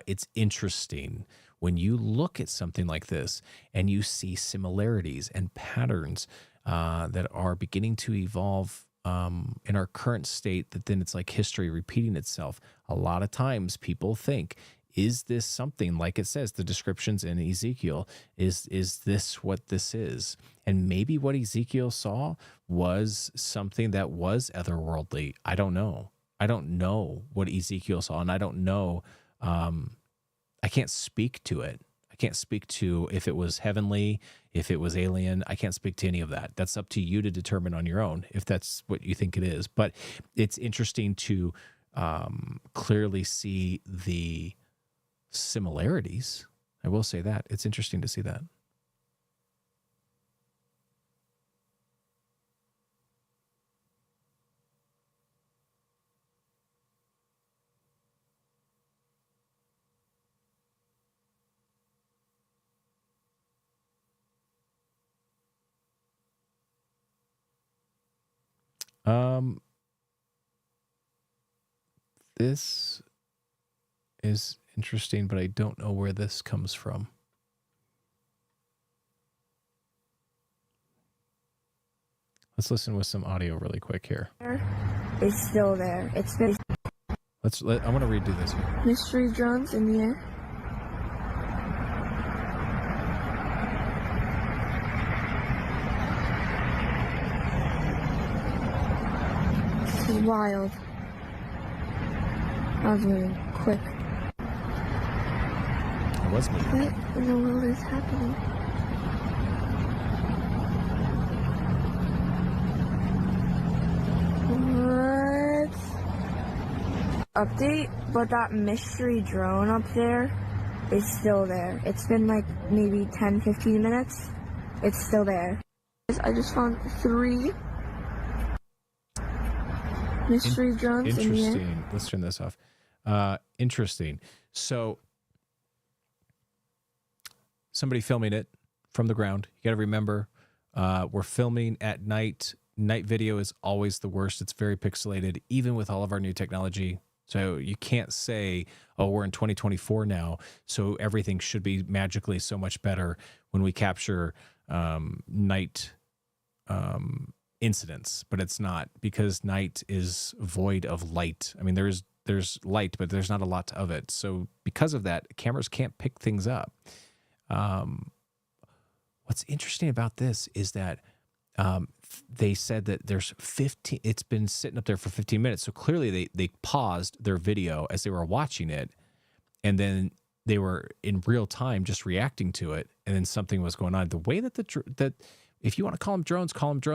Speaker 1: it's interesting when you look at something like this and you see similarities and patterns that are beginning to evolve in our current state, that then it's like history repeating itself. A lot of times people think, is this something like it says, the descriptions in Ezekiel? Is this what this is? And maybe what Ezekiel saw was something that was otherworldly. I don't know. I don't know what Ezekiel saw, and I don't know. I can't speak to it. I can't speak to if it was heavenly, if it was alien. I can't speak to any of that. That's up to you to determine on your own if that's what you think it is. But it's interesting to clearly see the similarities. I will say that. It's interesting to see that. This is interesting, but I don't know where this comes from. Let's listen with some audio really quick here.
Speaker 4: It's still there. It's been.
Speaker 1: I want to redo this here.
Speaker 4: Mystery drones in the air. This is wild. That was really quick.
Speaker 1: It was me.
Speaker 4: What in the world is happening? What? Update, but that mystery drone up there is still there. It's been like maybe 10-15 minutes. It's still there. I just found 3 mystery drones in the air.
Speaker 1: Interesting. Let's turn this off. Interesting. So somebody filming it from the ground. You got to remember, we're filming at night. Night video is always the worst. It's very pixelated, even with all of our new technology. So you can't say, oh, we're in 2024 now, so everything should be magically so much better when we capture night incidents. But it's not, because night is void of light. I mean, there's light, but there's not a lot of it. So because of that, cameras can't pick things up. What's interesting about this is that they said that there's 15, it's been sitting up there for 15 minutes. So clearly they paused their video as they were watching it. And then they were in real time just reacting to it. And then something was going on. The way that that if you want to call them drones,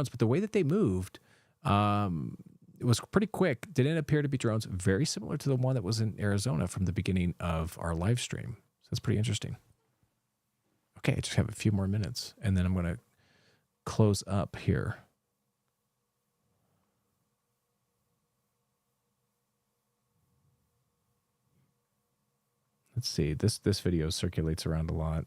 Speaker 1: but the way that they moved, it was pretty quick. Didn't appear to be drones. Very similar to the one that was in Arizona from the beginning of our live stream. So that's pretty interesting. Okay, I just have a few more minutes, and then I'm going to close up here. Let's see. This video circulates around a lot.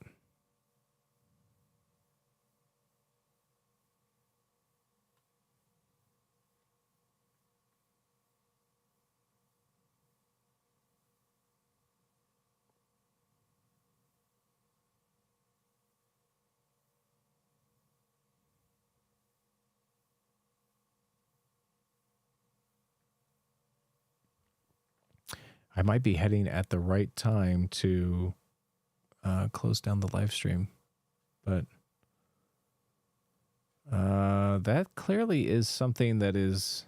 Speaker 1: I might be heading at the right time to close down the live stream, but that clearly is something that is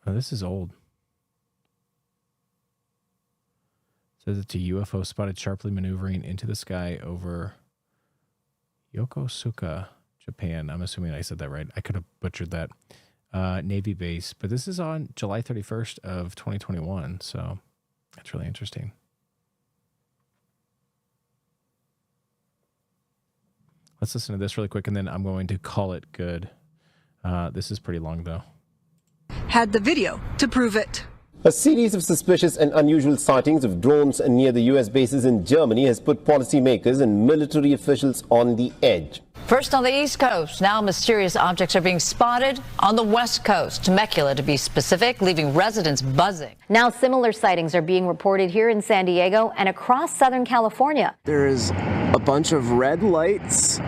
Speaker 1: this is old. It says it's a UFO spotted sharply maneuvering into the sky over Yokosuka, Japan. I'm assuming I said that right. I could have butchered that. Navy base. But this is on July 31st of 2021. So that's really interesting. Let's listen to this really quick, and then I'm going to call it good. This is pretty long, though.
Speaker 5: Had the video to prove it.
Speaker 6: A series of suspicious and unusual sightings of drones near the U.S. bases in Germany has put policymakers and military officials on the edge.
Speaker 23: First on the East Coast, now mysterious objects are being spotted on the West Coast, Temecula to be specific, leaving residents buzzing.
Speaker 24: Now similar sightings are being reported here in San Diego and across Southern California.
Speaker 25: There is a bunch of red lights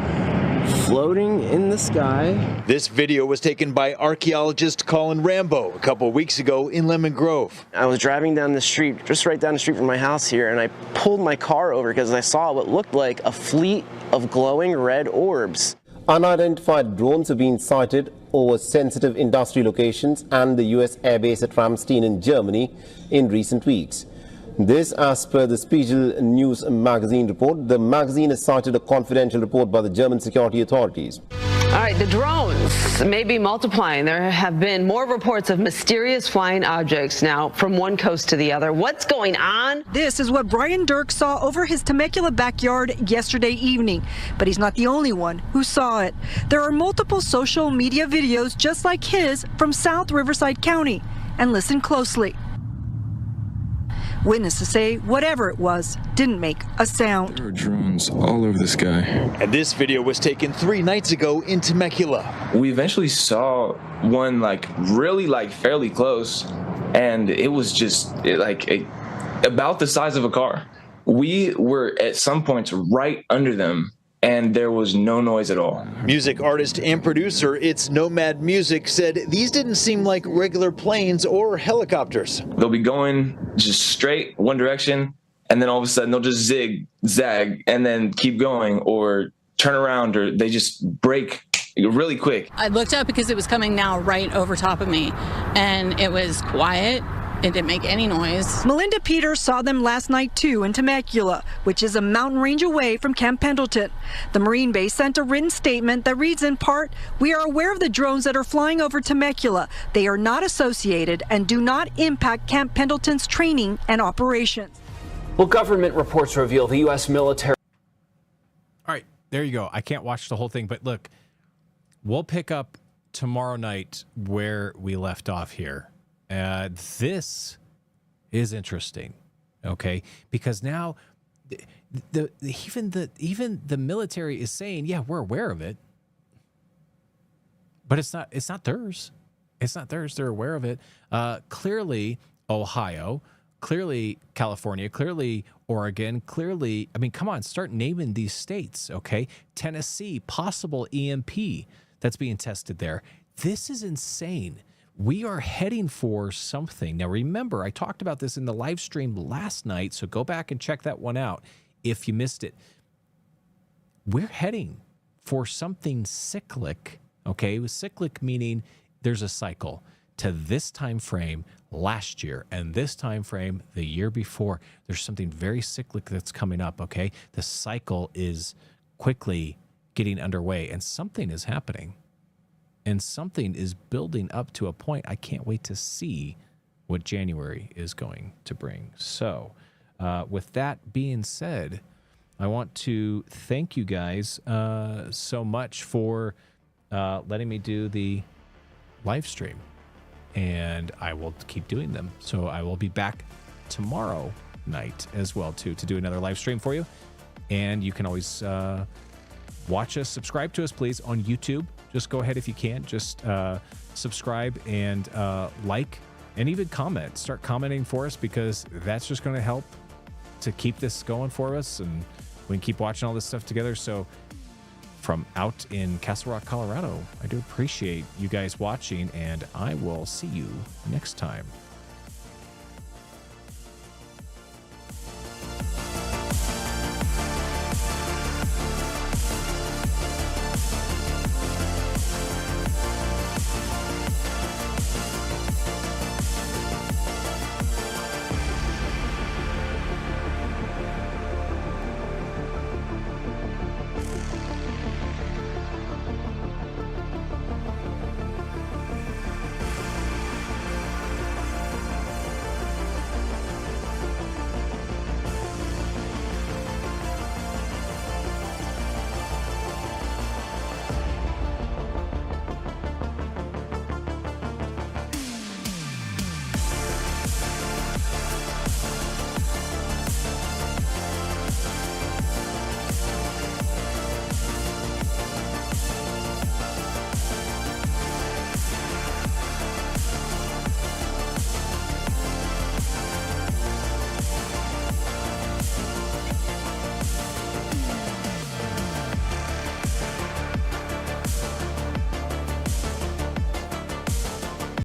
Speaker 25: floating in the sky.
Speaker 26: This video was taken by archaeologist Colin Rambo a couple weeks ago in Lemon Grove.
Speaker 25: I was driving down the street, just right down the street from my house here, and I pulled my car over because I saw what looked like a fleet of glowing red orbs.
Speaker 6: Unidentified drones have been sighted over sensitive industry locations and the U.S. airbase at Ramstein in Germany in recent weeks. This as per the Spiegel News magazine report. The magazine has cited a confidential report by the German security authorities.
Speaker 27: All right, the drones may be multiplying. There have been more reports of mysterious flying objects now from one coast to the other. What's going on?
Speaker 5: This is what Brian Dirk saw over his Temecula backyard yesterday evening, but he's not the only one who saw it. There are multiple social media videos just like his from South Riverside County. And listen closely. Witnesses say whatever it was didn't make a sound.
Speaker 28: There are drones all over the sky.
Speaker 26: And this video was taken 3 nights ago in Temecula.
Speaker 29: We eventually saw one really fairly close, and it was just about the size of a car. We were at some points right under them, and there was no noise at all.
Speaker 26: Music artist and producer It's Nomad Music said these didn't seem like regular planes or helicopters.
Speaker 29: They'll be going just straight one direction, and then all of a sudden they'll just zag, and then keep going, or turn around, or they just break really quick.
Speaker 30: I looked up because it was coming now right over top of me, and it was quiet. It didn't make any noise.
Speaker 5: Melinda Peters saw them last night too in Temecula, which is a mountain range away from Camp Pendleton. The Marine base sent a written statement that reads in part, "We are aware of the drones that are flying over Temecula. They are not associated and do not impact Camp Pendleton's training and operations."
Speaker 31: Well, government reports reveal the U.S. military.
Speaker 1: All right, there you go. I can't watch the whole thing, but look, we'll pick up tomorrow night where we left off here. This is interesting, okay? Because now even the military is saying, yeah, we're aware of it, but it's not theirs. It's not theirs. They're aware of it. Clearly, Ohio, clearly California, clearly Oregon, clearly, I mean, come on, start naming these states, okay? Tennessee, possible EMP that's being tested there. This is insane. We are heading for something. Now, remember, I talked about this in the live stream last night, so go back and check that one out if you missed it. We're heading for something cyclic, okay? Cyclic meaning there's a cycle to this time frame last year and this time frame the year before. There's something very cyclic that's coming up, okay? The cycle is quickly getting underway and something is happening. And something is building up to a point. I can't wait to see what January is going to bring. So with that being said, I want to thank you guys so much for letting me do the live stream. And I will keep doing them. So I will be back tomorrow night as well, too, to do another live stream for you. And you can always watch us, subscribe to us, please, on YouTube. Just go ahead if you can. Just subscribe and like and even comment. Start commenting for us because that's just going to help to keep this going for us. And we can keep watching all this stuff together. So from out in Castle Rock, Colorado, I do appreciate you guys watching, and I will see you next time.